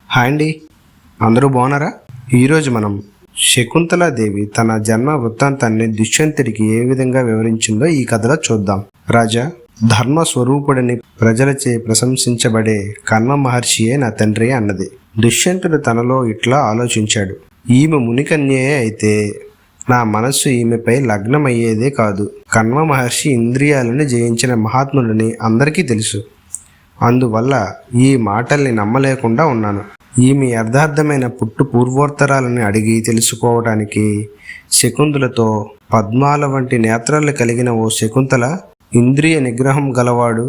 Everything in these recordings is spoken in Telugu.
హాయ్ అండి, అందరూ బాగున్నారా? ఈరోజు మనం శకుంతలాదేవి తన జన్మ వృత్తాంతాన్ని దుష్యంతుడికి ఏ విధంగా వివరించిందో ఈ కథలో చూద్దాం. రాజా, ధర్మ స్వరూపుడని ప్రజలచే ప్రశంసించబడే కర్మ మహర్షియే నా తండ్రి అన్నది. దుష్యంతుడు తనలో ఇట్లా ఆలోచించాడు. ఈమె మునికన్యే అయితే నా మనస్సు ఈమెపై లగ్నమయ్యేదే కాదు. కర్మ మహర్షి ఇంద్రియాలను జయించిన మహాత్ముడని అందరికీ తెలుసు. అందువల్ల ఈ మాటల్ని నమ్మలేకుండా ఉన్నాను. ఈమె యథార్థమైన పూర్వోత్తరాలని అడిగి తెలుసుకోవడానికి శకుంతలతో, పద్మాల వంటి నేత్రాలు కలిగిన ఓ శకుంతల, ఇంద్రియ నిగ్రహం గలవాడు,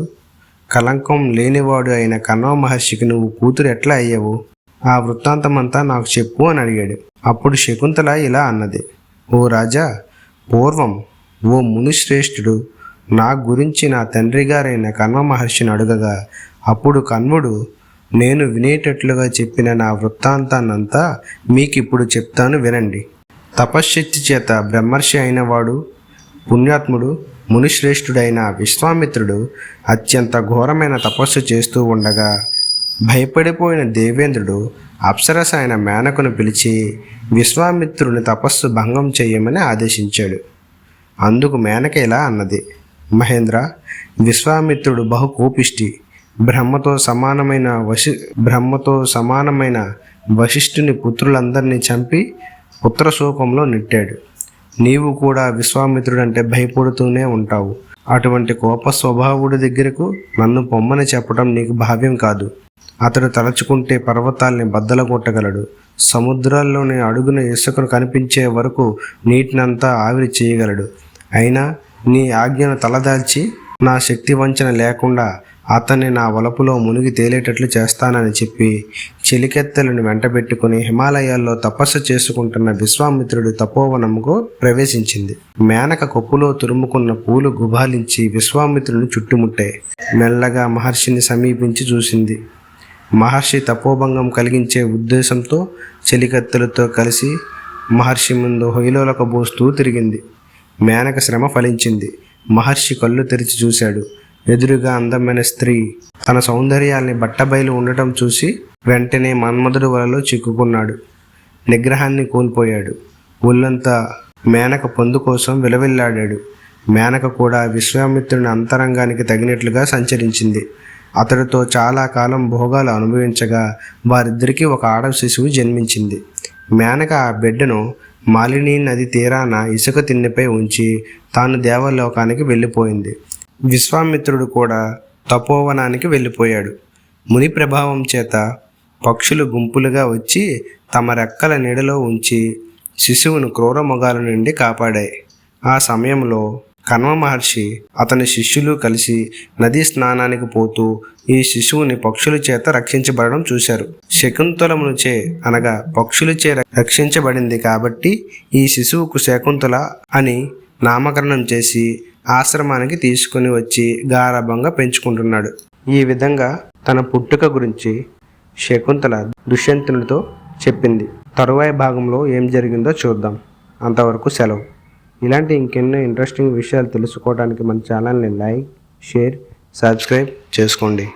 కలంకం లేనివాడు అయిన కణవ మహర్షికి నువ్వు కూతురు ఎట్లా అయ్యావు? ఆ వృత్తాంతమంతా నాకు చెప్పు అని అడిగాడు. అప్పుడు శకుంతల ఇలా అన్నది. ఓ రాజా, పూర్వం ఓ మునిశ్రేష్ఠుడు నా గురించి నా తండ్రి గారైన కణవ మహర్షిని అడుగగా, అప్పుడు కణ్వుడు నేను వినేటట్లుగా చెప్పిన నా వృత్తాంతాన్నంతా మీకిప్పుడు చెప్తాను, వినండి. తపశ్శక్తి చేత బ్రహ్మర్షి అయినవాడు, పుణ్యాత్ముడు, మునిశ్రేష్ఠుడైన విశ్వామిత్రుడు అత్యంత ఘోరమైన తపస్సు చేస్తూ ఉండగా భయపడిపోయిన దేవేంద్రుడు అప్సరస అయిన మేనకను పిలిచి విశ్వామిత్రుని తపస్సు భంగం చేయమని ఆదేశించాడు. అందుకు మేనక ఇలా అన్నది. మహేంద్ర, విశ్వామిత్రుడు బహు కోపిష్టి. బ్రహ్మతో సమానమైన వశిష్ఠుని పుత్రులందరినీ చంపి పుత్రశోకంలో నెట్టాడు. నీవు కూడా విశ్వామిత్రుడంటే భయపడుతూనే ఉంటావు. అటువంటి కోప స్వభావుడి దగ్గరకు నన్ను పొమ్మని చెప్పడం నీకు భావ్యం కాదు. అతడు తలచుకుంటే పర్వతాల్ని బద్దలగొట్టగలడు. సముద్రాల్లోని అడుగున ఇసుకను కనిపించే వరకు నీటినంతా ఆవిరి చేయగలడు. అయినా నీ ఆజ్ఞను తలదాల్చి నా శక్తి వంచన లేకుండా అతన్ని నా వలపులో మునిగి తేలేటట్లు చేస్తానని చెప్పి చెలికెత్తెలను వెంటబెట్టుకుని హిమాలయాల్లో తపస్సు చేసుకుంటున్న విశ్వామిత్రుడు తపోవనముకు ప్రవేశించింది. మేనక కొప్పులో తురుముకున్న పూలు గుబాలించి విశ్వామిత్రుని చుట్టుముట్టాయి. మెల్లగా మహర్షిని సమీపించి చూసింది. మహర్షి తపోభంగం కలిగించే ఉద్దేశంతో చెలికత్తెలతో కలిసి మహర్షి ముందు హొయిలోలకబోస్తూ తిరిగింది. మేనక శ్రమ ఫలించింది. మహర్షి కళ్ళు తెరిచి చూశాడు. ఎదురుగా అందమైన స్త్రీ తన సౌందర్యాల్ని బట్టబయలు ఉండటం చూసి వెంటనే మన్మధుడు వలలో చిక్కుకున్నాడు. నిగ్రహాన్ని కోల్పోయాడు. ఒళ్ళంతా మేనక పొందు కోసం విలవిల్లాడాడు. మేనక కూడా విశ్వామిత్రుని అంతరంగానికి తగినట్లుగా సంచరించింది. అతడితో చాలా కాలం భోగాలు అనుభవించగా వారిద్దరికీ ఒక ఆడ శిశువు జన్మించింది. మేనక ఆ బిడ్డను మాలిని నది తీరాన ఇసుక తిన్నెపై ఉంచి తాను దేవలోకానికి వెళ్ళిపోయింది. విశ్వామిత్రుడు కూడా తపోవనానికి వెళ్ళిపోయాడు. ముని ప్రభావం చేత పక్షులు గుంపులుగా వచ్చి తమ రెక్కల నీడలో ఉంచి శిశువును క్రూర మృగాల నుండి కాపాడాయి. ఆ సమయంలో కణవ మహర్షి అతని శిష్యులు కలిసి నదీ స్నానానికి పోతూ ఈ శిశువుని పక్షుల చేత రక్షించబడడం చూశారు. శకుంతలమునుచే అనగా పక్షులచే రక్షించబడింది కాబట్టి ఈ శిశువుకు శకుంతల అని నామకరణం చేసి ఆశ్రమానికి తీసుకుని వచ్చి గారాబంగా పెంచుకుంటున్నాడు. ఈ విధంగా తన పుట్టుక గురించి శకుంతల దుష్యంతునితో చెప్పింది. తరువాయి భాగంలో ఏం జరిగిందో చూద్దాం. అంతవరకు సెలవు. ఇలాంటి ఇంకెన్నో ఇంట్రెస్టింగ్ విషయాలు తెలుసుకోవడానికి మన ఛానల్ని లైక్, షేర్, సబ్స్క్రైబ్ చేసుకోండి.